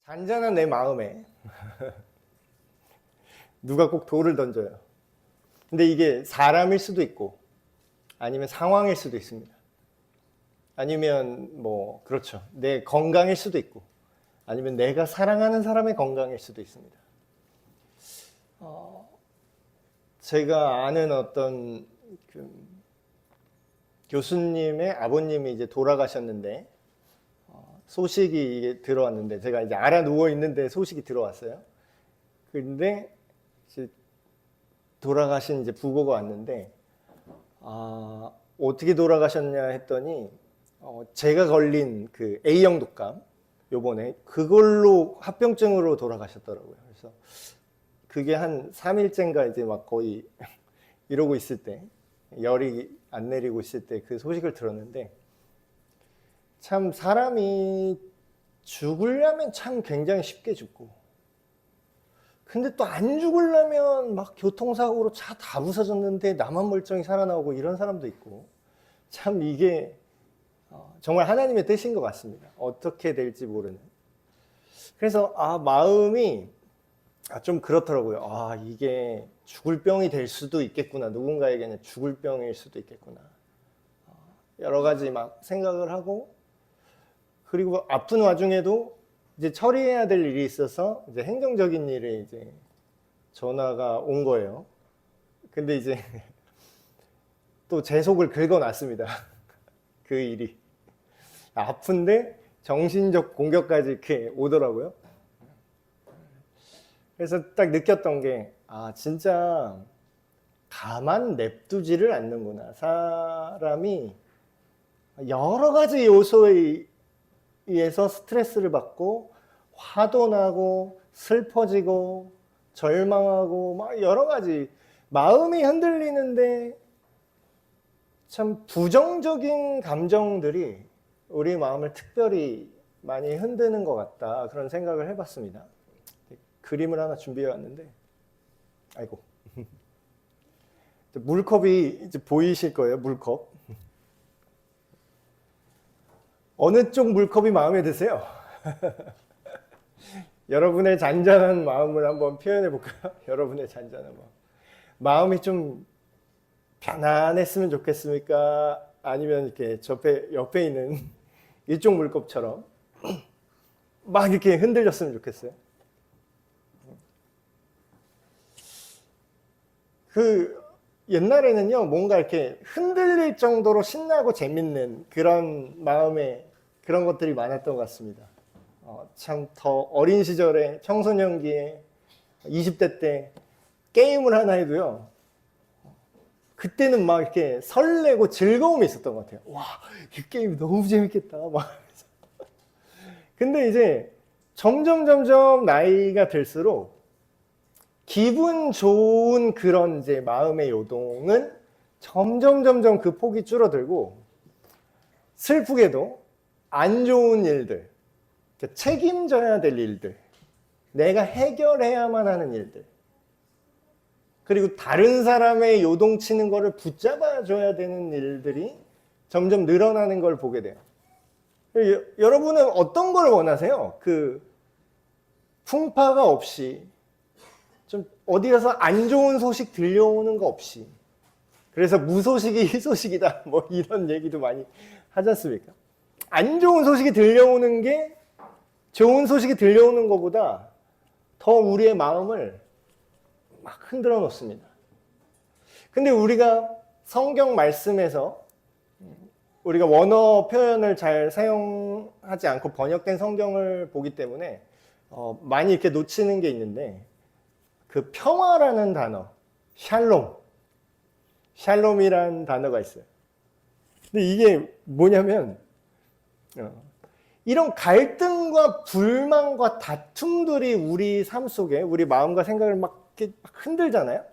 잔잔한 내 마음에 누가 꼭 돌을 던져요. 근데 이게 사람일 수도 있고 아니면 상황일 수도 있습니다. 아니면 그렇죠. 내 건강일 수도 있고 아니면 내가 사랑하는 사람의 건강일 수도 있습니다. 제가 아는 어떤 교수님의 아버님이 이제 돌아가셨는데 소식이 들어왔는데 제가 이제 알아 누워 있는데 소식이 들어왔어요. 근데 이제 돌아가신 이제 부고가 왔는데 어떻게 돌아가셨냐 했더니 제가 걸린 그 A형 독감 요번에 그걸로 합병증으로 돌아가셨더라고요. 그래서 그게 한 3일째인가 이제 막 거의 이러고 있을 때 열이 안 내리고 있을 때 그 소식을 들었는데 참 사람이 죽으려면 참 굉장히 쉽게 죽고 근데 또 안 죽으려면 막 교통사고로 차 다 부서졌는데 나만 멀쩡히 살아나오고 이런 사람도 있고 참 이게 정말 하나님의 뜻인 것 같습니다. 어떻게 될지 모르는. 그래서 마음이 좀 그렇더라고요. 이게 죽을 병이 될 수도 있겠구나. 누군가에게는 죽을 병일 수도 있겠구나. 여러 가지 막 생각을 하고 그리고 아픈 와중에도 이제 처리해야 될 일이 있어서 이제 행정적인 일에 이제 전화가 온 거예요. 근데 이제 또 제 속을 긁어놨습니다. 그 일이. 아픈데 정신적 공격까지 이렇게 오더라고요. 그래서 딱 느꼈던 게, 진짜 가만 냅두지를 않는구나. 사람이 여러 가지 요소에 의해서 스트레스를 받고, 화도 나고, 슬퍼지고, 절망하고, 막 여러 가지 마음이 흔들리는데, 참 부정적인 감정들이 우리 마음을 특별히 많이 흔드는 것 같다. 그런 생각을 해봤습니다. 그림을 하나 준비해 왔는데, 아이고. 물컵이 이제 보이실 거예요, 물컵. 어느 쪽 물컵이 마음에 드세요? 여러분의 잔잔한 마음을 한번 표현해 볼까요? 여러분의 잔잔한 마음. 마음이 좀 편안했으면 좋겠습니까? 아니면 이렇게 옆에 있는 이쪽 물컵처럼 막 이렇게 흔들렸으면 좋겠어요? 옛날에는요, 뭔가 이렇게 흔들릴 정도로 신나고 재밌는 그런 마음의 그런 것들이 많았던 것 같습니다. 참 더 어린 시절에 청소년기에 20대 때 게임을 하나 해도요, 그때는 막 이렇게 설레고 즐거움이 있었던 것 같아요. 와, 이 게임 너무 재밌겠다. 막. 근데 이제 점점 나이가 들수록 기분 좋은 그런 이제 마음의 요동은 점점 그 폭이 줄어들고 슬프게도 안 좋은 일들, 책임져야 될 일들, 내가 해결해야만 하는 일들, 그리고 다른 사람의 요동치는 거를 붙잡아줘야 되는 일들이 점점 늘어나는 걸 보게 돼요. 여러분은 어떤 걸 원하세요? 풍파가 없이 좀 어디 가서 안 좋은 소식 들려오는 거 없이. 그래서 무소식이 희소식이다. 이런 얘기도 많이 하지 않습니까? 안 좋은 소식이 들려오는 게 좋은 소식이 들려오는 것보다 더 우리의 마음을 막 흔들어 놓습니다. 근데 우리가 성경 말씀에서 우리가 원어 표현을 잘 사용하지 않고 번역된 성경을 보기 때문에 많이 이렇게 놓치는 게 있는데 그 평화라는 단어, 샬롬이라는 단어가 있어요. 근데 이게 뭐냐면 이런 갈등과 불만과 다툼들이 우리 삶 속에 우리 마음과 생각을 막 흔들잖아요.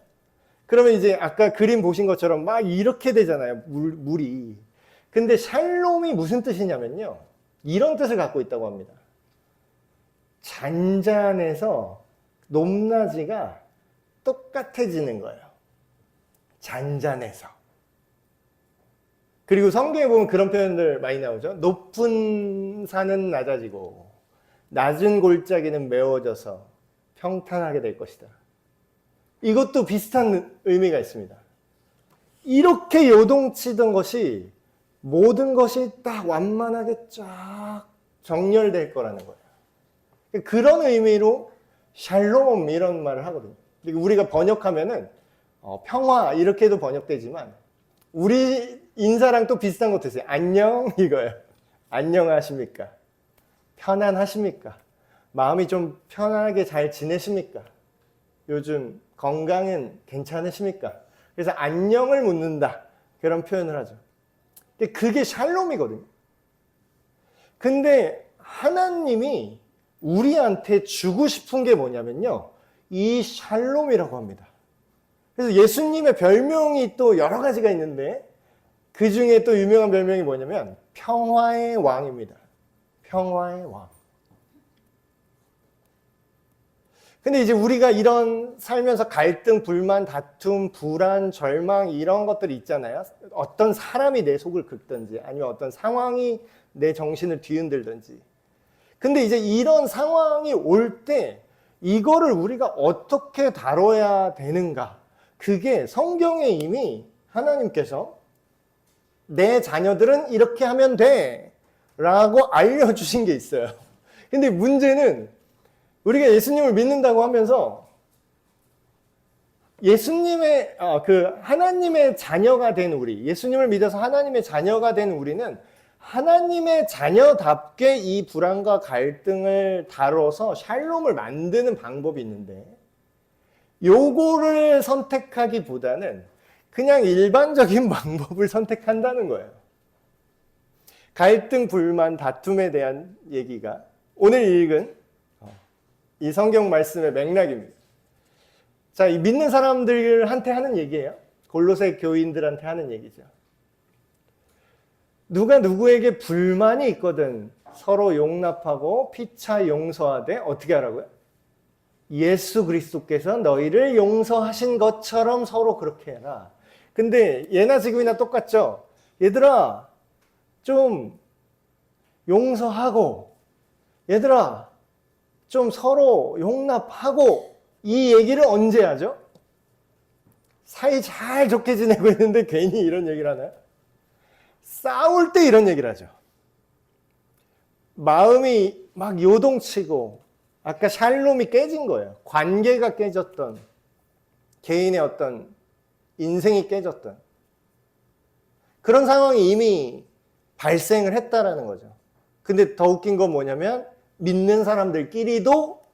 그러면 이제 아까 그림 보신 것처럼 막 이렇게 되잖아요. 물이. 근데 샬롬이 무슨 뜻이냐면요. 이런 뜻을 갖고 있다고 합니다. 잔잔해서 높낮이가 똑같아지는 거예요. 잔잔해서. 그리고 성경에 보면 그런 표현들 많이 나오죠. 높은 산은 낮아지고 낮은 골짜기는 메워져서 평탄하게 될 것이다. 이것도 비슷한 의미가 있습니다. 이렇게 요동치던 것이 모든 것이 딱 완만하게 쫙 정렬될 거라는 거예요. 그런 의미로 샬롬 이런 말을 하거든요. 우리가 번역하면은 평화 이렇게도 번역되지만 우리 인사랑 또 비슷한 것도 있어요. 안녕 이거예요. 안녕하십니까? 편안하십니까? 마음이 좀 편하게 잘 지내십니까? 요즘 건강은 괜찮으십니까? 그래서 안녕을 묻는다. 그런 표현을 하죠. 근데 그게 샬롬이거든요. 근데 하나님이 우리한테 주고 싶은 게 뭐냐면요. 이 샬롬이라고 합니다. 그래서 예수님의 별명이 또 여러 가지가 있는데 그 중에 또 유명한 별명이 뭐냐면 평화의 왕입니다. 평화의 왕. 근데 이제 우리가 이런 살면서 갈등, 불만, 다툼, 불안, 절망 이런 것들이 있잖아요. 어떤 사람이 내 속을 긁든지 아니면 어떤 상황이 내 정신을 뒤흔들든지. 근데 이제 이런 상황이 올 때 이거를 우리가 어떻게 다뤄야 되는가? 그게 성경에 이미 하나님께서 내 자녀들은 이렇게 하면 돼 라고 알려주신 게 있어요. 근데 문제는 우리가 예수님을 믿는다고 하면서 예수님의 하나님의 자녀가 된 우리, 예수님을 믿어서 하나님의 자녀가 된 우리는 하나님의 자녀답게 이 불안과 갈등을 다뤄서 샬롬을 만드는 방법이 있는데 요거를 선택하기보다는 그냥 일반적인 방법을 선택한다는 거예요. 갈등, 불만, 다툼에 대한 얘기가 오늘 읽은 이 성경 말씀의 맥락입니다. 자, 이 믿는 사람들한테 하는 얘기예요. 골로새 교인들한테 하는 얘기죠. 누가 누구에게 불만이 있거든 서로 용납하고 피차 용서하되 어떻게 하라고요? 예수 그리스도께서 너희를 용서하신 것처럼 서로 그렇게 해라. 근데 예나 지금이나 똑같죠? 얘들아 좀 용서하고 얘들아 좀 서로 용납하고 이 얘기를 언제 하죠? 사이 잘 좋게 지내고 있는데 괜히 이런 얘기를 하나요? 싸울 때 이런 얘기를 하죠. 마음이 막 요동치고 아까 샬롬이 깨진 거예요. 관계가 깨졌던 개인의 어떤 인생이 깨졌던 그런 상황이 이미 발생을 했다라는 거죠. 근데 더 웃긴 건 뭐냐면 믿는 사람들끼리도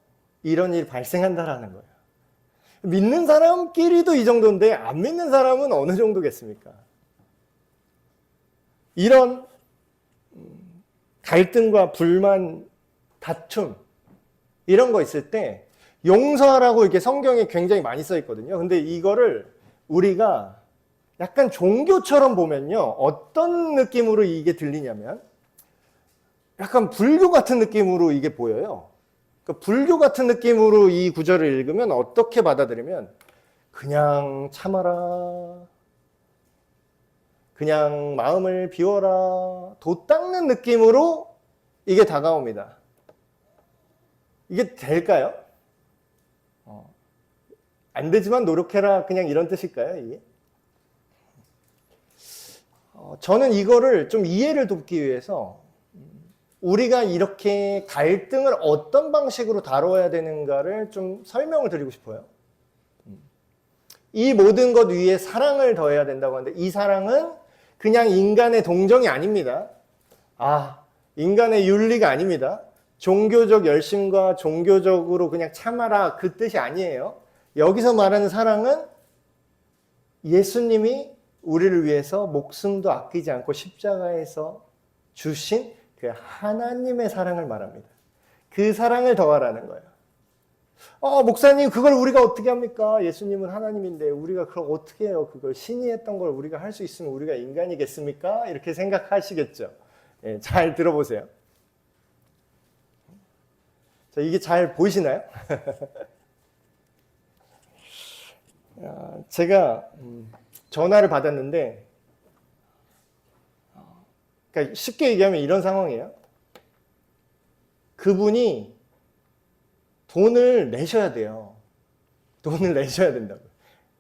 이런 일이 발생한다라는 거예요. 믿는 사람끼리도 이 정도인데 안 믿는 사람은 어느 정도겠습니까? 이런 갈등과 불만, 다툼 이런 거 있을 때 용서하라고 이렇게 성경에 굉장히 많이 써 있거든요. 근데 이거를 우리가 약간 종교처럼 보면요. 어떤 느낌으로 이게 들리냐면 약간 불교 같은 느낌으로 이게 보여요. 그러니까 불교 같은 느낌으로 이 구절을 읽으면 어떻게 받아들이면 그냥 참아라. 그냥 마음을 비워라. 도 닦는 느낌으로 이게 다가옵니다. 이게 될까요? 안 되지만 노력해라. 그냥 이런 뜻일까요? 이게? 저는 이거를 좀 이해를 돕기 위해서 우리가 이렇게 갈등을 어떤 방식으로 다뤄야 되는가를 좀 설명을 드리고 싶어요. 이 모든 것 위에 사랑을 더해야 된다고 하는데 이 사랑은 그냥 인간의 동정이 아닙니다. 인간의 윤리가 아닙니다. 종교적 열심과 종교적으로 그냥 참아라 그 뜻이 아니에요. 여기서 말하는 사랑은 예수님이 우리를 위해서 목숨도 아끼지 않고 십자가에서 주신 그 하나님의 사랑을 말합니다. 그 사랑을 더하라는 거예요. 목사님 그걸 우리가 어떻게 합니까? 예수님은 하나님인데 우리가 그걸 어떻게 해요? 그걸 신이 했던 걸 우리가 할 수 있으면 우리가 인간이겠습니까? 이렇게 생각하시겠죠. 예, 잘 들어보세요. 자, 이게 잘 보이시나요? 제가 전화를 받았는데 그러니까 쉽게 얘기하면 이런 상황이에요. 그분이 돈을 내셔야 돼요. 돈을 내셔야 된다고요.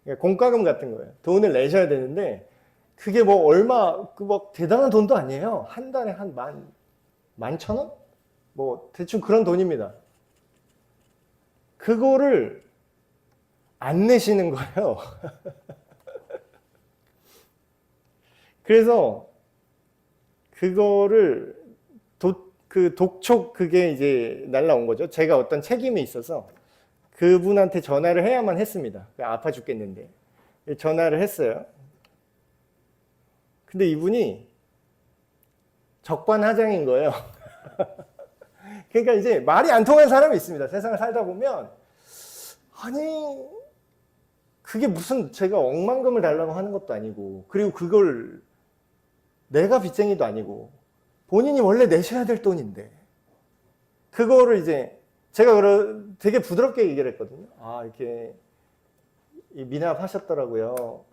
그러니까 공과금 같은 거예요. 돈을 내셔야 되는데 그게 뭐 얼마 뭐 대단한 돈도 아니에요. 한 달에 한 11,000원? 뭐 대충 그런 돈입니다. 그거를 안 내시는 거예요. 그래서 그거를 독촉 그게 이제 날라온 거죠. 제가 어떤 책임이 있어서 그분한테 전화를 해야만 했습니다. 아파 죽겠는데. 전화를 했어요. 근데 이분이 적반하장인 거예요. 그러니까 이제 말이 안 통하는 사람이 있습니다. 세상을 살다 보면 아니 그게 무슨 제가 억만금을 달라고 하는 것도 아니고 그리고 그걸 내가 빚쟁이도 아니고 본인이 원래 내셔야 될 돈인데 그거를 이제 제가 되게 부드럽게 얘기를 했거든요. 아 이렇게 미납하셨더라고요.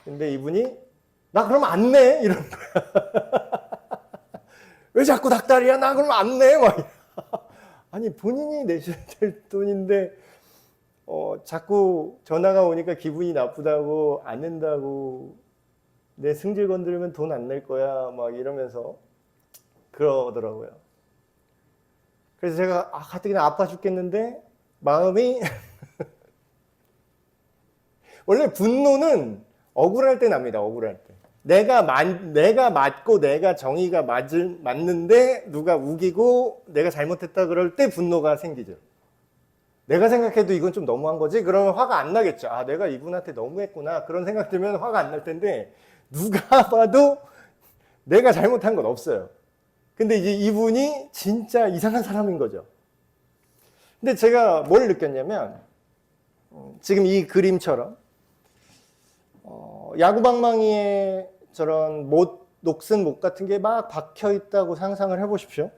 근데 이분이 나 그러면 안 내 이러는 거야. 왜 자꾸 닭다리야? 나 그러면 안 내. 막 아니 본인이 내셔야 될 돈인데 자꾸 전화가 오니까 기분이 나쁘다고 안 낸다고 내 승질 건드리면 돈 안 낼 거야 막 이러면서 그러더라고요. 그래서 제가 가뜩이나 아파 죽겠는데 마음이 원래 분노는 억울할 때 납니다. 억울할 때. 내가 맞고 내가 정의가 맞는데 누가 우기고 내가 잘못했다 그럴 때 분노가 생기죠. 내가 생각해도 이건 좀 너무한 거지? 그러면 화가 안 나겠죠. 아, 내가 이분한테 너무했구나. 그런 생각 들면 화가 안 날 텐데 누가 봐도 내가 잘못한 건 없어요. 근데 이제 이분이 진짜 이상한 사람인 거죠. 근데 제가 뭘 느꼈냐면 지금 이 그림처럼 야구방망이에 저런 녹슨 못 같은 게 막 박혀 있다고 상상을 해보십시오.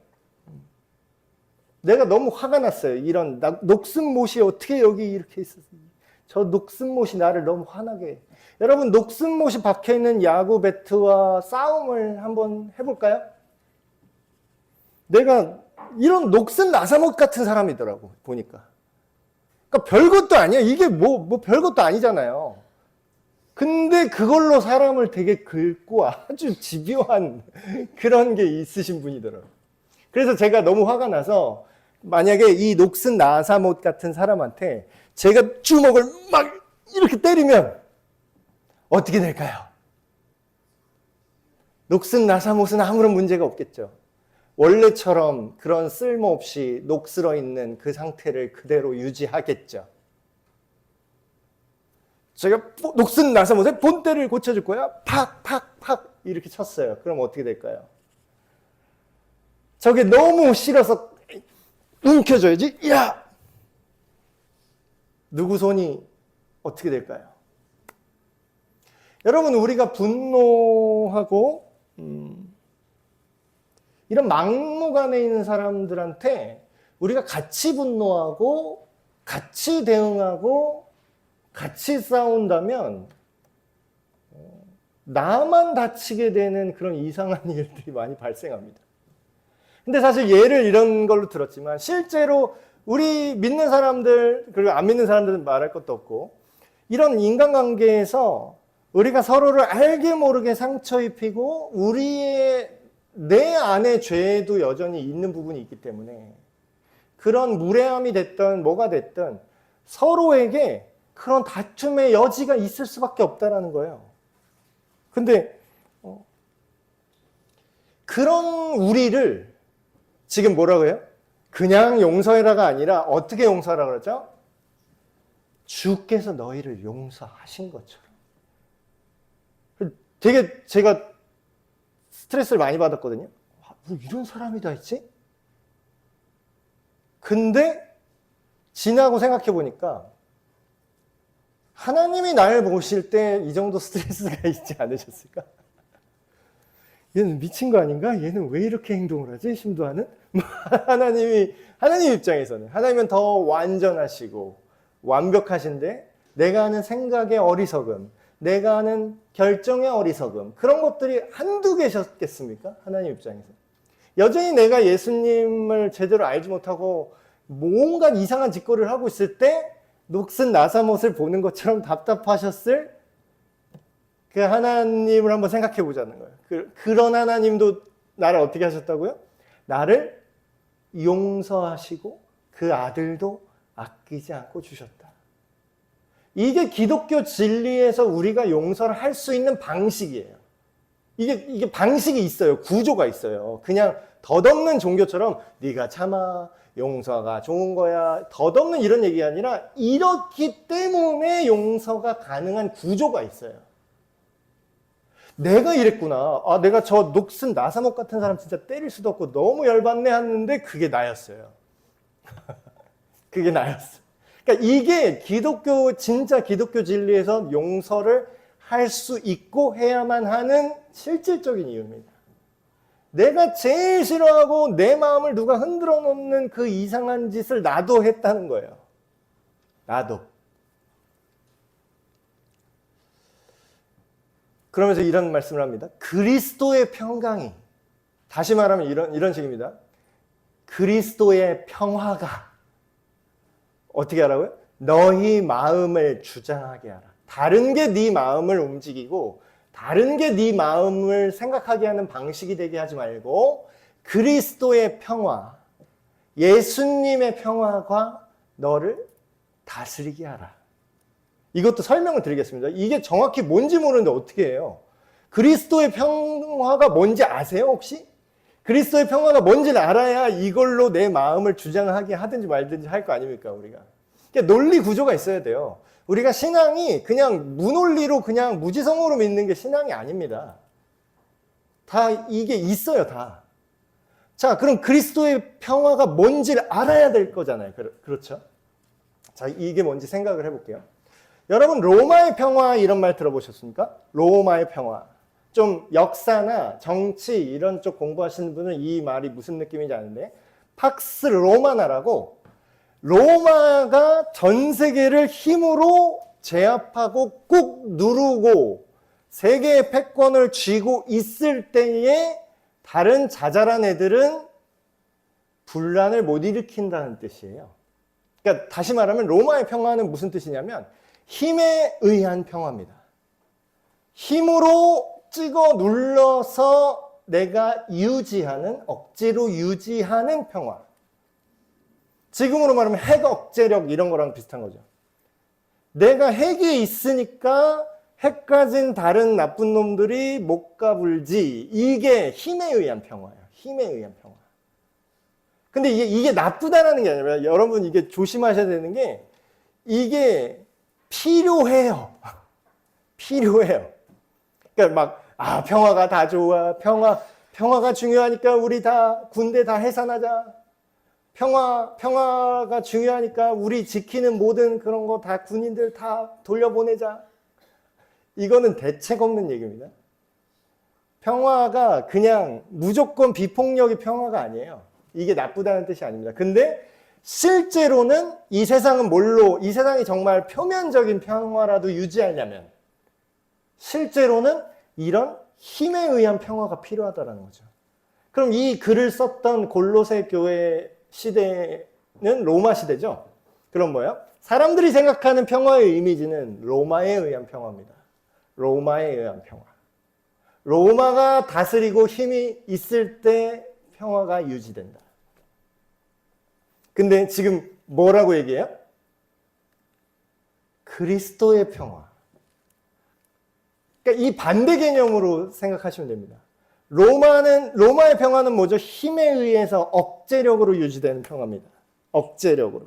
내가 너무 화가 났어요. 이런 녹슨 못이 어떻게 여기 이렇게 있었어요. 저 녹슨 못이 나를 너무 화나게 해. 여러분 녹슨 못이 박혀 있는 야구 배트와 싸움을 한번 해볼까요? 내가 이런 녹슨 나사못 같은 사람이더라고 보니까. 그러니까 별것도 아니야. 이게 뭐 별것도 아니잖아요. 근데 그걸로 사람을 되게 긁고 아주 집요한 그런 게 있으신 분이더라고요. 그래서 제가 너무 화가 나서 만약에 이 녹슨 나사못 같은 사람한테 제가 주먹을 막 이렇게 때리면 어떻게 될까요? 녹슨 나사못은 아무런 문제가 없겠죠. 원래처럼 그런 쓸모없이 녹슬어 있는 그 상태를 그대로 유지하겠죠. 제가 녹슨 나사못에 본때를 고쳐줄 거야. 팍팍팍 이렇게 쳤어요. 그럼 어떻게 될까요? 저게 너무 싫어서 움켜줘야지. 야! 누구 손이 어떻게 될까요? 여러분 우리가 분노하고 이런 막무 안에 있는 사람들한테 우리가 같이 분노하고 같이 대응하고 같이 싸운다면 나만 다치게 되는 그런 이상한 일들이 많이 발생합니다. 근데 사실 예를 이런 걸로 들었지만 실제로 우리 믿는 사람들 그리고 안 믿는 사람들은 말할 것도 없고 이런 인간관계에서 우리가 서로를 알게 모르게 상처 입히고 내 안에 죄도 여전히 있는 부분이 있기 때문에 그런 무례함이 됐든 뭐가 됐든 서로에게 그런 다툼의 여지가 있을 수밖에 없다라는 거예요. 근데 그런 우리를 지금 뭐라고 해요? 그냥 용서해라가 아니라 어떻게 용서하라 그러죠? 주께서 너희를 용서하신 것처럼. 되게 제가 스트레스를 많이 받았거든요. 뭐 이런 사람이 다 있지? 근데 지나고 생각해 보니까 하나님이 날 보실 때 이 정도 스트레스가 있지 않으셨을까? 얘는 미친 거 아닌가? 얘는 왜 이렇게 행동을 하지? 심도하는? 하나님 입장에서는 하나님은 더 완전하시고 완벽하신데 내가 하는 생각의 어리석음, 내가 하는 결정의 어리석음 그런 것들이 한두 개셨겠습니까? 하나님 입장에서. 여전히 내가 예수님을 제대로 알지 못하고 뭔가 이상한 짓거리를 하고 있을 때 녹슨 나사못을 보는 것처럼 답답하셨을 그 하나님을 한번 생각해 보자는 거예요. 그런 하나님도 나를 어떻게 하셨다고요? 나를 용서하시고 그 아들도 아끼지 않고 주셨다. 이게 기독교 진리에서 우리가 용서를 할 수 있는 방식이에요. 이게 방식이 있어요. 구조가 있어요. 그냥 덧없는 종교처럼 네가 참아, 용서가 좋은 거야, 덧없는 이런 얘기가 아니라 이렇기 때문에 용서가 가능한 구조가 있어요. 내가 이랬구나. 아, 내가 저 녹슨 나사목 같은 사람 진짜 때릴 수도 없고 너무 열받네 했는데 그게 나였어요. 그게 나였어. 그러니까 이게 진짜 기독교 진리에서 용서를 할 수 있고 해야만 하는 실질적인 이유입니다. 내가 제일 싫어하고 내 마음을 누가 흔들어 놓는 그 이상한 짓을 나도 했다는 거예요. 나도. 그러면서 이런 말씀을 합니다. 그리스도의 평강이, 다시 말하면 이런 식입니다. 그리스도의 평화가 어떻게 하라고요? 너희 마음을 주장하게 하라. 다른 게 네 마음을 움직이고 다른 게 네 마음을 생각하게 하는 방식이 되게 하지 말고 그리스도의 평화, 예수님의 평화가 너를 다스리게 하라. 이것도 설명을 드리겠습니다. 이게 정확히 뭔지 모르는데 어떻게 해요? 그리스도의 평화가 뭔지 아세요, 혹시? 그리스도의 평화가 뭔지를 알아야 이걸로 내 마음을 주장하게 하든지 말든지 할 거 아닙니까, 우리가? 그러니까 논리 구조가 있어야 돼요. 우리가 신앙이 그냥 무논리로 그냥 무지성으로 믿는 게 신앙이 아닙니다. 다 이게 있어요, 다. 자, 그럼 그리스도의 평화가 뭔지를 알아야 될 거잖아요. 그렇죠? 자, 이게 뭔지 생각을 해볼게요. 여러분, 로마의 평화 이런 말 들어보셨습니까? 로마의 평화. 좀 역사나 정치 이런 쪽 공부하시는 분은 이 말이 무슨 느낌인지 아는데, 팍스 로마나라고 로마가 전 세계를 힘으로 제압하고 꾹 누르고 세계의 패권을 쥐고 있을 때에 다른 자잘한 애들은 분란을 못 일으킨다는 뜻이에요. 그러니까 다시 말하면 로마의 평화는 무슨 뜻이냐면 힘에 의한 평화입니다. 힘으로 찍어 눌러서 내가 유지하는, 억지로 유지하는 평화. 지금으로 말하면 핵 억제력 이런 거랑 비슷한 거죠. 내가 핵이 있으니까 핵 가진 다른 나쁜 놈들이 못 가불지. 이게 힘에 의한 평화예요. 힘에 의한 평화. 근데 이게 나쁘다라는 게 아니라 여러분 이게 조심하셔야 되는 게 이게 필요해요. 필요해요. 그러니까 막 평화가 다 좋아. 평화가 중요하니까 우리 다 군대 다 해산하자. 평화가 중요하니까 우리 지키는 모든 그런 거 다 군인들 다 돌려보내자. 이거는 대책 없는 얘기입니다. 평화가 그냥 무조건 비폭력이 평화가 아니에요. 이게 나쁘다는 뜻이 아닙니다. 근데 실제로는 이 세상이 정말 표면적인 평화라도 유지하려면 실제로는 이런 힘에 의한 평화가 필요하다는 거죠. 그럼 이 글을 썼던 골로새 교회 시대는 로마 시대죠. 그럼 뭐예요? 사람들이 생각하는 평화의 이미지는 로마에 의한 평화입니다. 로마에 의한 평화. 로마가 다스리고 힘이 있을 때 평화가 유지된다. 근데 지금 뭐라고 얘기해요? 그리스도의 평화. 그러니까 이 반대 개념으로 생각하시면 됩니다. 로마의 평화는 뭐죠? 힘에 의해서 억제력으로 유지되는 평화입니다. 억제력으로.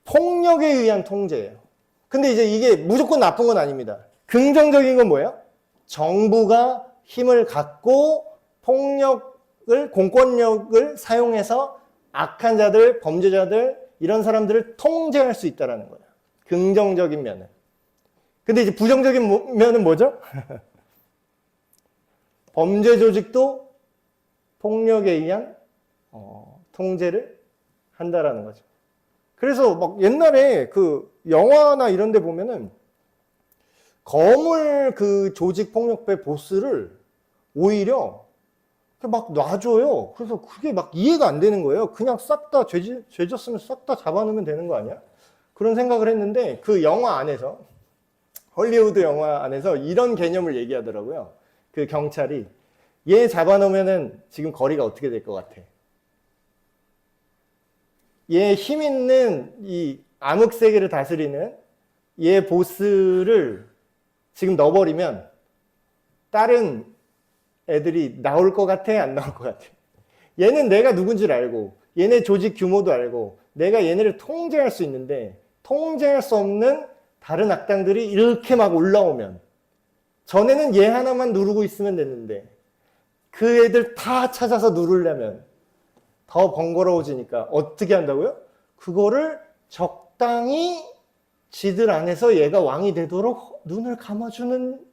폭력에 의한 통제예요. 근데 이제 이게 무조건 나쁜 건 아닙니다. 긍정적인 건 뭐예요? 정부가 힘을 갖고 공권력을 사용해서 악한 자들, 범죄자들, 이런 사람들을 통제할 수 있다는 거예요. 긍정적인 면은. 근데 이제 부정적인 면은 뭐죠? 범죄 조직도 폭력에 의한 통제를 한다라는 거죠. 그래서 막 옛날에 그 영화나 이런 데 보면은 거물 그 조직 폭력배 보스를 오히려 막 놔줘요. 그래서 그게 막 이해가 안 되는 거예요. 그냥 싹 다 죄졌으면 싹 다 잡아놓으면 되는 거 아니야? 그런 생각을 했는데 그 영화 안에서, 헐리우드 영화 안에서 이런 개념을 얘기하더라고요. 그 경찰이 얘 잡아놓으면은 지금 거리가 어떻게 될 것 같아? 얘 힘 있는 이 암흑 세계를 다스리는 얘 보스를 지금 넣어버리면 다른 애들이 나올 것 같아? 안 나올 것 같아? 얘는 내가 누군지를 알고 얘네 조직 규모도 알고 내가 얘네를 통제할 수 있는데 통제할 수 없는 다른 악당들이 이렇게 막 올라오면 전에는 얘 하나만 누르고 있으면 됐는데 그 애들 다 찾아서 누르려면 더 번거로워지니까 어떻게 한다고요? 그거를 적당히 지들 안에서 얘가 왕이 되도록 눈을 감아주는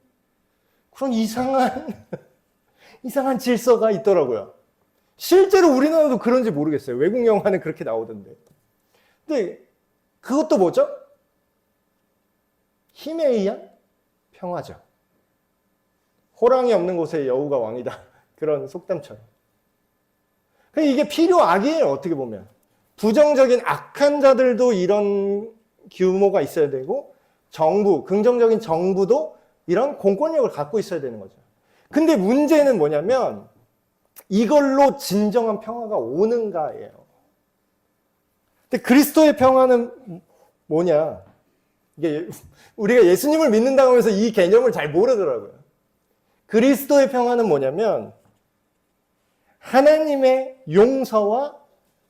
그런 이상한 질서가 있더라고요. 실제로 우리나라도 그런지 모르겠어요. 외국 영화는 그렇게 나오던데. 근데 그것도 뭐죠? 힘에 의한 평화죠. 호랑이 없는 곳에 여우가 왕이다. 그런 속담처럼. 이게 필요악이에요. 어떻게 보면. 부정적인 악한 자들도 이런 규모가 있어야 되고 정부, 긍정적인 정부도 이런 공권력을 갖고 있어야 되는 거죠. 근데 문제는 뭐냐면 이걸로 진정한 평화가 오는가예요. 근데 그리스도의 평화는 뭐냐? 이게 우리가 예수님을 믿는다고 해서 이 개념을 잘 모르더라고요. 그리스도의 평화는 뭐냐면 하나님의 용서와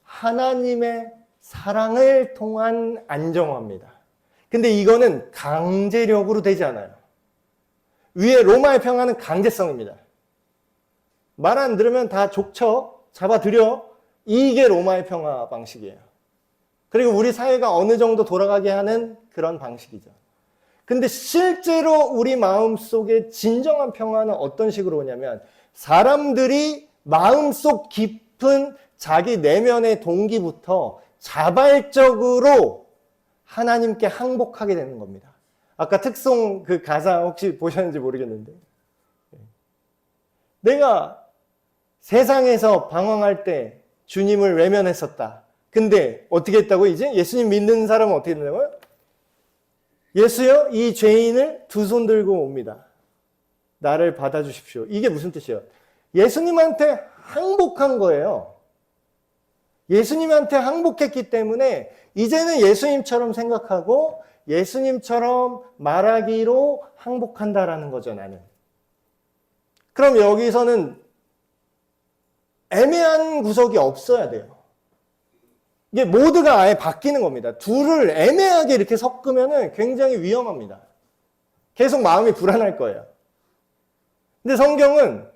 하나님의 사랑을 통한 안정화입니다. 근데 이거는 강제력으로 되지 않아요. 위에 로마의 평화는 강제성입니다. 말 안 들으면 다 족쳐, 잡아들여. 이게 로마의 평화 방식이에요. 그리고 우리 사회가 어느 정도 돌아가게 하는 그런 방식이죠. 근데 실제로 우리 마음속에 진정한 평화는 어떤 식으로 오냐면 사람들이 마음속 깊은 자기 내면의 동기부터 자발적으로 하나님께 항복하게 되는 겁니다. 아까 특송 그 가사 혹시 보셨는지 모르겠는데 내가 세상에서 방황할 때 주님을 외면했었다. 근데 어떻게 했다고 이제? 예수님 믿는 사람은 어떻게 된다고요? 예수여 이 죄인을 두 손 들고 옵니다. 나를 받아주십시오. 이게 무슨 뜻이에요? 예수님한테 항복한 거예요. 예수님한테 항복했기 때문에 이제는 예수님처럼 생각하고 예수님처럼 말하기로 항복한다라는 거죠, 나는. 그럼 여기서는 애매한 구석이 없어야 돼요. 이게 모두가 아예 바뀌는 겁니다. 둘을 애매하게 이렇게 섞으면 굉장히 위험합니다. 계속 마음이 불안할 거예요. 근데 성경은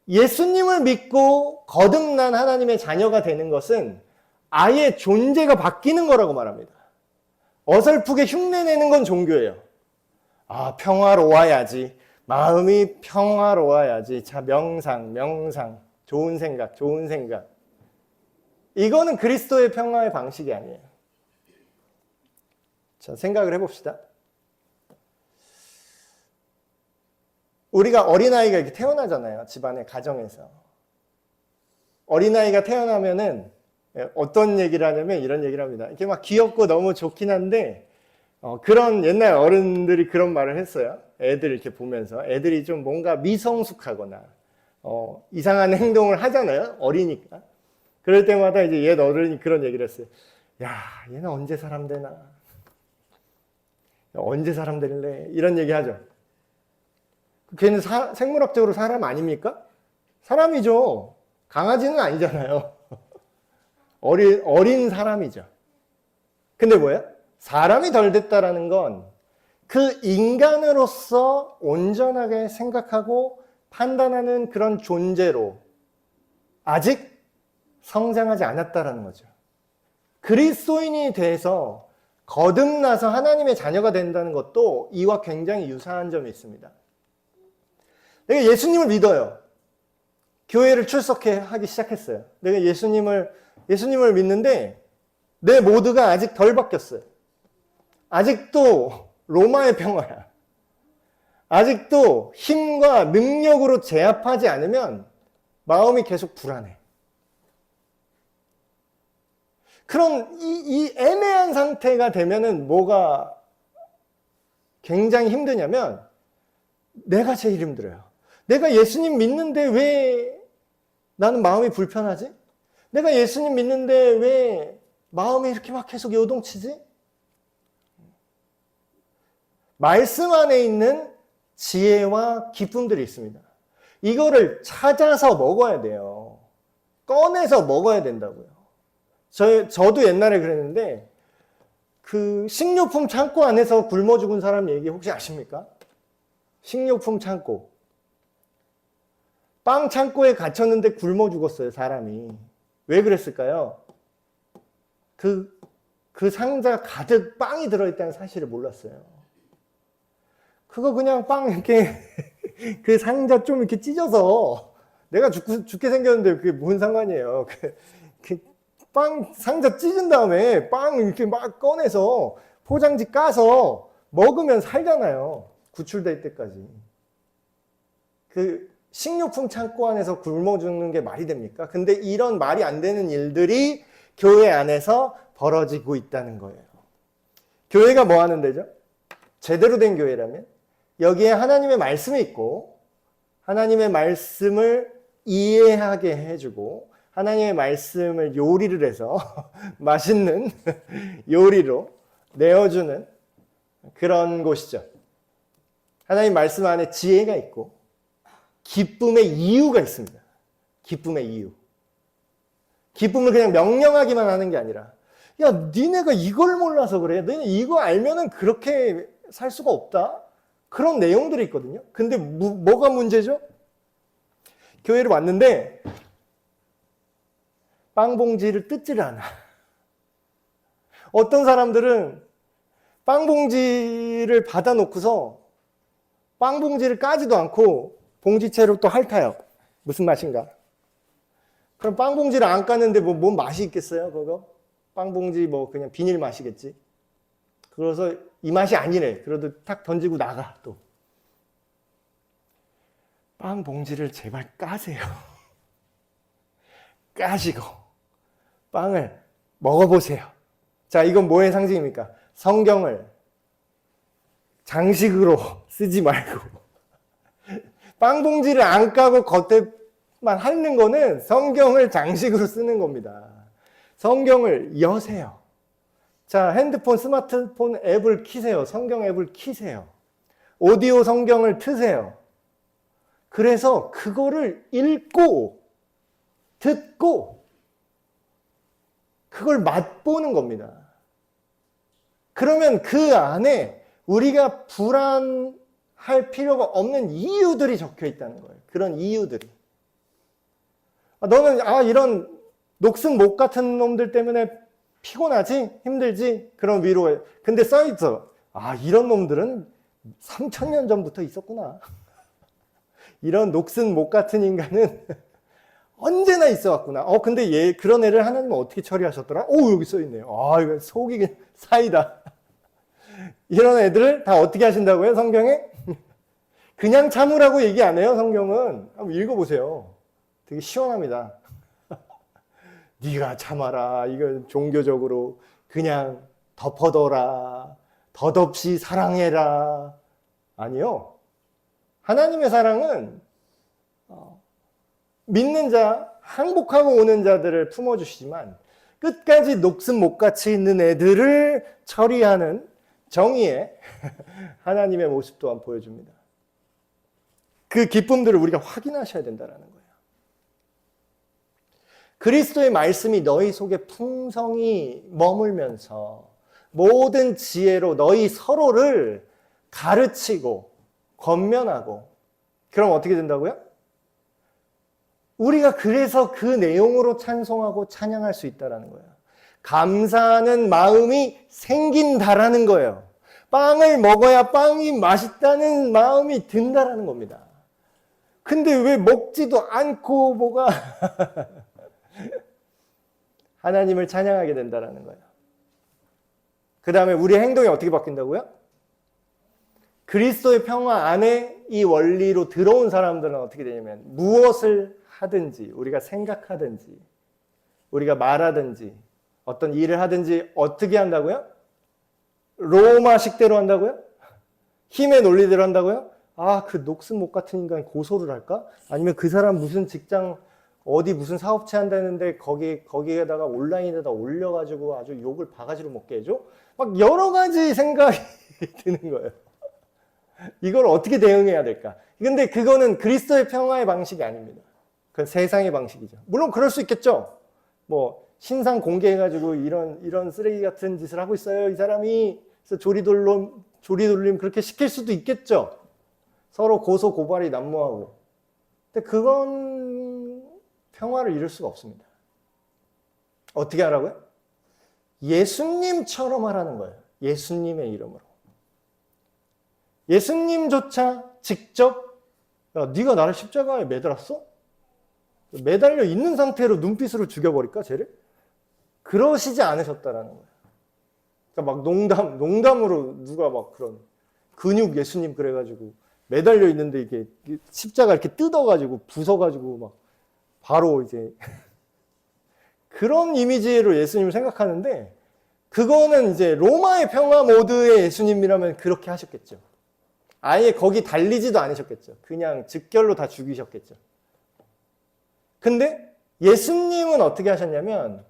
예수님을 믿고 거듭난 하나님의 자녀가 되는 것은 아예 존재가 바뀌는 거라고 말합니다. 어설프게 흉내내는 건 종교예요. 아, 평화로워야지. 마음이 평화로워야지. 자, 명상. 좋은 생각. 이거는 그리스도의 평화의 방식이 아니에요. 자, 생각을 해봅시다. 우리가 어린아이가 이렇게 태어나잖아요. 집안에, 가정에서. 어린아이가 태어나면은 어떤 얘기를 하냐면 이런 얘기를 합니다. 이렇게 막 귀엽고 너무 좋긴 한데, 그런 옛날 어른들이 그런 말을 했어요. 애들 이렇게 보면서. 애들이 좀 뭔가 미성숙하거나, 이상한 행동을 하잖아요. 어리니까. 그럴 때마다 이제 옛 어른이 그런 얘기를 했어요. 야, 얘는 언제 사람 되나? 언제 사람 될래? 이런 얘기 하죠. 걔는 생물학적으로 사람 아닙니까? 사람이죠. 강아지는 아니잖아요. 어린 사람이죠. 근데 뭐예요? 사람이 덜 됐다라는 건 그 인간으로서 온전하게 생각하고 판단하는 그런 존재로 아직 성장하지 않았다라는 거죠. 그리스도인이 돼서 거듭나서 하나님의 자녀가 된다는 것도 이와 굉장히 유사한 점이 있습니다. 내가 예수님을 믿어요. 교회를 출석하기 시작했어요. 내가 예수님을 믿는데 내 모두가 아직 덜 바뀌었어요. 아직도 로마의 평화야. 아직도 힘과 능력으로 제압하지 않으면 마음이 계속 불안해. 그런 이 애매한 상태가 되면은 뭐가 굉장히 힘드냐면 내가 제일 힘들어요. 내가 예수님 믿는데 왜 나는 마음이 불편하지? 내가 예수님 믿는데 왜 마음이 이렇게 막 계속 요동치지? 말씀 안에 있는 지혜와 기쁨들이 있습니다. 이거를 찾아서 먹어야 돼요. 꺼내서 먹어야 된다고요. 저도 옛날에 그랬는데 그 식료품 창고 안에서 굶어 죽은 사람 얘기 혹시 아십니까? 식료품 창고. 빵 창고에 갇혔는데 굶어 죽었어요, 사람이. 왜 그랬을까요? 그 상자 가득 빵이 들어있다는 사실을 몰랐어요. 그거 그냥 빵 이렇게 그 상자 좀 이렇게 찢어서 내가 죽게 생겼는데 그게 뭔 상관이에요. 빵 상자 찢은 다음에 빵 이렇게 막 꺼내서 포장지 까서 먹으면 살잖아요. 구출될 때까지. 그 식료품 창고 안에서 굶어 죽는 게 말이 됩니까? 근데 이런 말이 안 되는 일들이 교회 안에서 벌어지고 있다는 거예요. 교회가 뭐 하는 데죠? 제대로 된 교회라면 여기에 하나님의 말씀이 있고 하나님의 말씀을 이해하게 해주고 하나님의 말씀을 요리를 해서 맛있는 요리로 내어주는 그런 곳이죠. 하나님 말씀 안에 지혜가 있고 기쁨의 이유가 있습니다. 기쁨의 이유. 기쁨을 그냥 명령하기만 하는 게 아니라 야, 니네가 이걸 몰라서 그래. 너네 이거 알면은 그렇게 살 수가 없다. 그런 내용들이 있거든요. 근데 뭐가 문제죠? 교회를 왔는데 빵 봉지를 뜯지를 않아. 어떤 사람들은 빵 봉지를 받아놓고서 빵 봉지를 까지도 않고 봉지채로 또 핥아요. 무슨 맛인가? 그럼 빵 봉지를 안 까는데 뭔 맛이 있겠어요, 그거? 빵 봉지 그냥 비닐 맛이겠지. 그래서 이 맛이 아니래. 그래도 탁 던지고 나가 또. 빵 봉지를 제발 까세요. 까시고 빵을 먹어보세요. 자, 이건 뭐의 상징입니까? 성경을 장식으로 쓰지 말고 빵 봉지를 안 까고 겉에만 핥는 거는 성경을 장식으로 쓰는 겁니다. 성경을 여세요. 자, 핸드폰, 스마트폰 앱을 키세요. 성경 앱을 키세요. 오디오 성경을 트세요. 그래서 그거를 읽고 듣고 그걸 맛보는 겁니다. 그러면 그 안에 우리가 불안할 필요가 없는 이유들이 적혀 있다는 거예요. 그런 이유들이. 너는 이런 녹슨 목 같은 놈들 때문에 피곤하지? 힘들지? 그런 위로해. 근데 써있어. 이런 놈들은 3000년 전부터 있었구나. 이런 녹슨 목 같은 인간은 언제나 있어 왔구나. 근데 그런 애를 하나님은 어떻게 처리하셨더라? 여기 써있네요. 이거 속이 그냥 사이다. 이런 애들을 다 어떻게 하신다고요, 성경에? 그냥 참으라고 얘기 안 해요, 성경은. 한번 읽어보세요. 되게 시원합니다. 네가 참아라. 이거 종교적으로 그냥 덮어둬라. 덧없이 사랑해라. 아니요. 하나님의 사랑은 믿는 자, 항복하고 오는 자들을 품어주시지만 끝까지 녹슨 목같이 있는 애들을 처리하는 정의의 하나님의 모습 또한 보여줍니다. 그 기쁨들을 우리가 확인하셔야 된다는 거예요. 그리스도의 말씀이 너희 속에 풍성히 머물면서 모든 지혜로 너희 서로를 가르치고 권면하고 그럼 어떻게 된다고요? 우리가 그래서 그 내용으로 찬송하고 찬양할 수 있다는 거예요. 감사하는 마음이 생긴다라는 거예요. 빵을 먹어야 빵이 맛있다는 마음이 든다라는 겁니다. 근데 왜 먹지도 않고 뭐가 하나님을 찬양하게 된다라는 거예요. 그 다음에 우리의 행동이 어떻게 바뀐다고요? 그리스도의 평화 안에 이 원리로 들어온 사람들은 어떻게 되냐면 무엇을 하든지 우리가 생각하든지 우리가 말하든지 어떤 일을 하든지 어떻게 한다고요? 로마식대로 한다고요? 힘의 논리대로 한다고요? 아, 그 녹슨 목 같은 인간 고소를 할까? 아니면 그 사람 무슨 직장 어디 무슨 사업체 한다는데 거기에다가 온라인에다 올려가지고 아주 욕을 바가지로 먹게 해줘? 막 여러 가지 생각이 드는 거예요. 이걸 어떻게 대응해야 될까? 근데 그거는 그리스도의 평화의 방식이 아닙니다. 그건 세상의 방식이죠. 물론 그럴 수 있겠죠. 뭐 신상 공개해가지고 이런 쓰레기 같은 짓을 하고 있어요. 이 사람이 그래서 조리돌림 그렇게 시킬 수도 있겠죠. 서로 고소 고발이 난무하고. 근데 그건 평화를 이룰 수가 없습니다. 어떻게 하라고요? 예수님처럼 하라는 거예요. 예수님의 이름으로. 예수님조차 직접 야, 네가 나를 십자가에 매달았어? 매달려 있는 상태로 눈빛으로 죽여버릴까 쟤를? 그러시지 않으셨다라는 거예요. 그러니까 막 농담으로 누가 막 그런 근육 예수님 그래가지고 매달려 있는데 이게 십자가 이렇게 뜯어가지고 부숴가지고 막 바로 이제 그런 이미지로 예수님을 생각하는데 그거는 이제 로마의 평화 모드의 예수님이라면 그렇게 하셨겠죠. 아예 거기 달리지도 않으셨겠죠. 그냥 즉결로 다 죽이셨겠죠. 근데 예수님은 어떻게 하셨냐면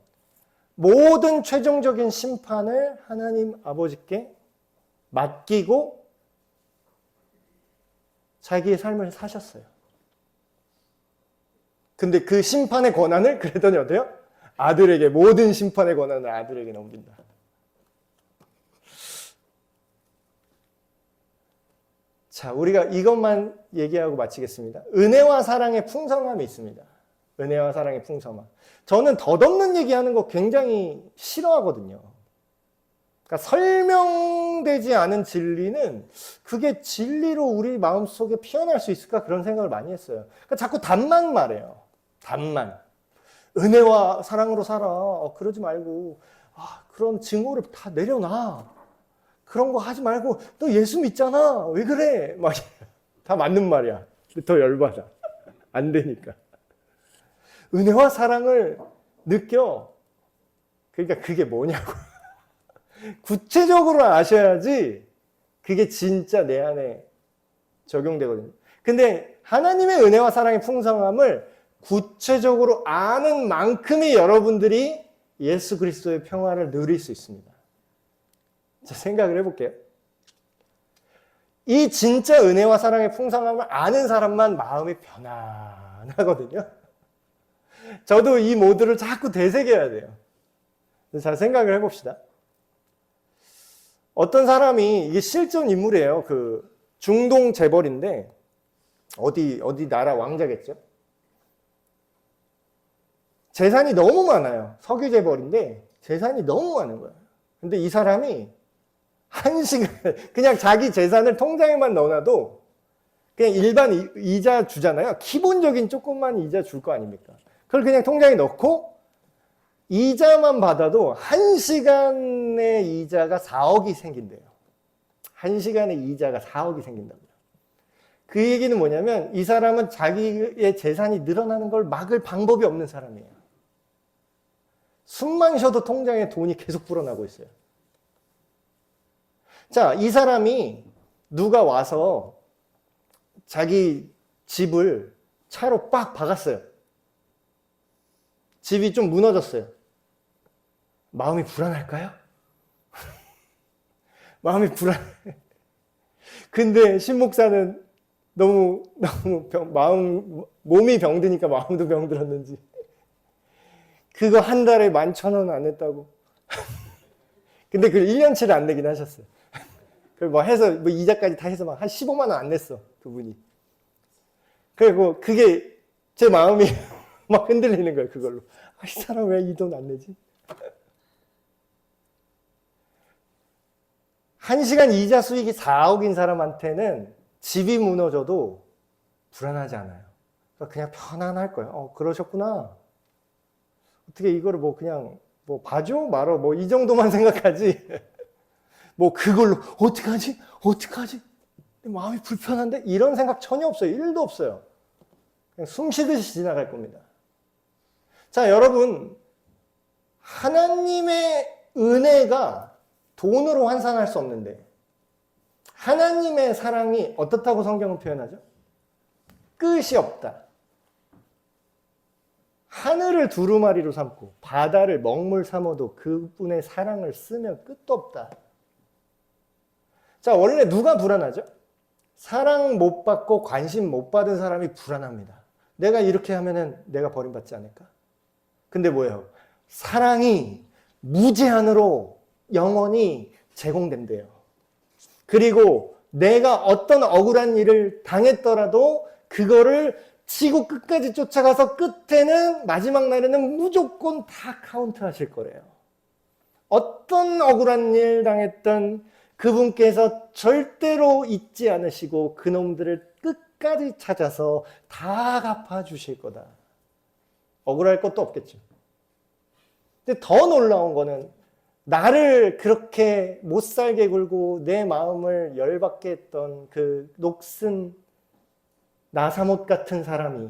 모든 최종적인 심판을 하나님 아버지께 맡기고 자기의 삶을 사셨어요. 근데 그 심판의 권한을 그랬더니 어때요? 아들에게 모든 심판의 권한을 아들에게 넘긴다. 자, 우리가 이것만 얘기하고 마치겠습니다. 은혜와 사랑의 풍성함이 있습니다. 은혜와 사랑의 풍성함. 저는 덧없는 얘기하는 거 굉장히 싫어하거든요. 그러니까 설명되지 않은 진리는 그게 진리로 우리 마음속에 피어날 수 있을까 그런 생각을 많이 했어요. 그러니까 자꾸 답만 말해요. 답만. 은혜와 사랑으로 살아. 그러지 말고 그런 증오를 다 내려놔. 그런 거 하지 말고 너 예수 믿잖아. 왜 그래? 막 다 맞는 말이야. 더 열받아. 안 되니까. 은혜와 사랑을 느껴. 그러니까 그게 뭐냐고. 구체적으로 아셔야지 그게 진짜 내 안에 적용되거든요. 근데 하나님의 은혜와 사랑의 풍성함을 구체적으로 아는 만큼의 여러분들이 예수 그리스도의 평화를 누릴 수 있습니다. 자, 생각을 해볼게요. 이 진짜 은혜와 사랑의 풍성함을 아는 사람만 마음이 편안하거든요. 저도 이 모드를 자꾸 되새겨야 돼요. 잘 생각을 해봅시다. 어떤 사람이, 이게 실존 인물이에요. 그 중동 재벌인데, 어디 나라 왕자겠죠? 재산이 너무 많아요. 석유 재벌인데, 재산이 너무 많은 거예요. 근데 이 사람이 그냥 자기 재산을 통장에만 넣어놔도 그냥 일반 이자 주잖아요. 기본적인 조금만 이자 줄 거 아닙니까? 그걸 그냥 통장에 넣고 이자만 받아도 1시간의 이자가 4억이 생긴대요. 1시간의 이자가 4억이 생긴다고요. 그 얘기는 뭐냐면 이 사람은 자기의 재산이 늘어나는 걸 막을 방법이 없는 사람이에요. 숨만 쉬어도 통장에 돈이 계속 불어나고 있어요. 자, 이 사람이 누가 와서 자기 집을 차로 빡 박았어요. 집이 좀 무너졌어요. 마음이 불안할까요? 마음이 불안해. 근데 신목사는 너무 몸이 병드니까 마음도 병들었는지 그거 한 달에 11,000원 안 냈다고. 근데 그 1년치를 안 내긴 하셨어요. 그리고 뭐 해서 뭐 이자까지 다 해서 막 한 15만 원 안 냈어, 그분이. 그리고 그게 제 마음이 막 흔들리는 거예요, 그걸로. 이 사람 왜 이 돈 안 내지? 1시간 이자 수익이 4억인 사람한테는 집이 무너져도 불안하지 않아요. 그러니까 그냥 편안할 거예요. 그러셨구나. 어떻게 이거를 뭐 그냥 뭐 봐줘 말어 뭐 이 정도만 생각하지. 뭐 그걸로 어떡하지? 마음이 불편한데? 이런 생각 전혀 없어요. 1도 없어요. 그냥 숨 쉬듯이 지나갈 겁니다. 자, 여러분, 하나님의 은혜가 돈으로 환산할 수 없는데 하나님의 사랑이 어떻다고 성경은 표현하죠? 끝이 없다. 하늘을 두루마리로 삼고 바다를 먹물 삼아도 그분의 사랑을 쓰면 끝도 없다. 자, 원래 누가 불안하죠? 사랑 못 받고 관심 못 받은 사람이 불안합니다. 내가 이렇게 하면은 내가 버림받지 않을까? 근데 뭐예요? 사랑이 무제한으로 영원히 제공된대요. 그리고 내가 어떤 억울한 일을 당했더라도 그거를 치고 끝까지 쫓아가서 끝에는 마지막 날에는 무조건 다 카운트 하실 거래요. 어떤 억울한 일 당했던 그분께서 절대로 잊지 않으시고 그놈들을 끝까지 찾아서 다 갚아주실 거다. 억울할 것도 없겠죠. 근데 더 놀라운 거는 나를 그렇게 못살게 굴고 내 마음을 열받게 했던 그 녹슨 나사못 같은 사람이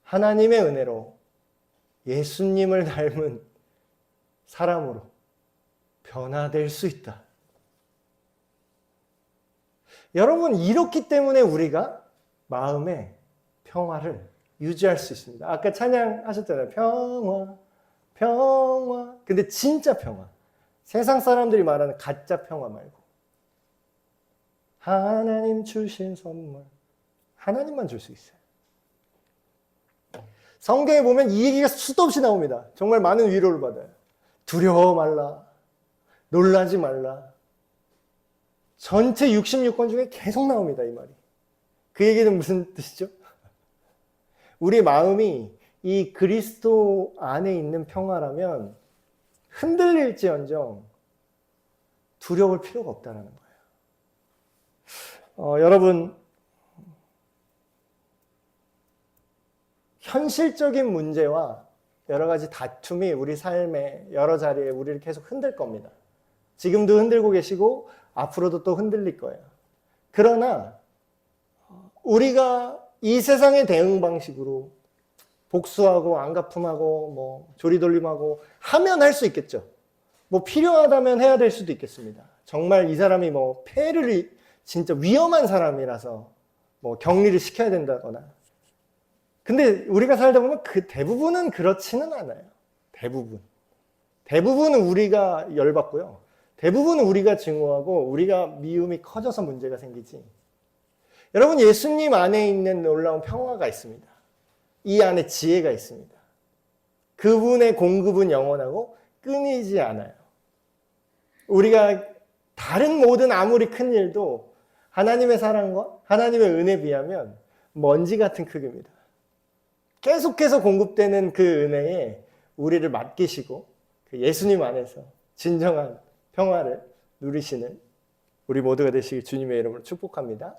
하나님의 은혜로 예수님을 닮은 사람으로 변화될 수 있다. 여러분, 이렇기 때문에 우리가 마음의 평화를 유지할 수 있습니다. 아까 찬양하셨잖아요. 평화, 평화. 근데 진짜 평화. 세상 사람들이 말하는 가짜 평화 말고 하나님 주신 선물. 하나님만 줄 수 있어요. 성경에 보면 이 얘기가 수도 없이 나옵니다. 정말 많은 위로를 받아요. 두려워 말라. 놀라지 말라. 전체 66권 중에 계속 나옵니다, 이 말이. 그 얘기는 무슨 뜻이죠? 우리 마음이 이 그리스도 안에 있는 평화라면 흔들릴지언정 두려울 필요가 없다는 거예요. 여러분, 현실적인 문제와 여러 가지 다툼이 우리 삶의 여러 자리에 우리를 계속 흔들 겁니다. 지금도 흔들고 계시고 앞으로도 또 흔들릴 거예요. 그러나 우리가 이 세상의 대응 방식으로 복수하고 안갚음하고 뭐 조리돌림하고 하면 할 수 있겠죠. 뭐 필요하다면 해야 될 수도 있겠습니다. 정말 이 사람이 뭐 폐를 진짜 위험한 사람이라서 뭐 격리를 시켜야 된다거나. 근데 우리가 살다 보면 그 대부분은 그렇지는 않아요. 대부분은 우리가 열받고요. 대부분은 우리가 증오하고 우리가 미움이 커져서 문제가 생기지. 여러분, 예수님 안에 있는 놀라운 평화가 있습니다. 이 안에 지혜가 있습니다. 그분의 공급은 영원하고 끊이지 않아요. 우리가 다른 모든 아무리 큰 일도 하나님의 사랑과 하나님의 은혜에 비하면 먼지 같은 크기입니다. 계속해서 공급되는 그 은혜에 우리를 맡기시고 그 예수님 안에서 진정한 평화를 누리시는 우리 모두가 되시길 주님의 이름으로 축복합니다.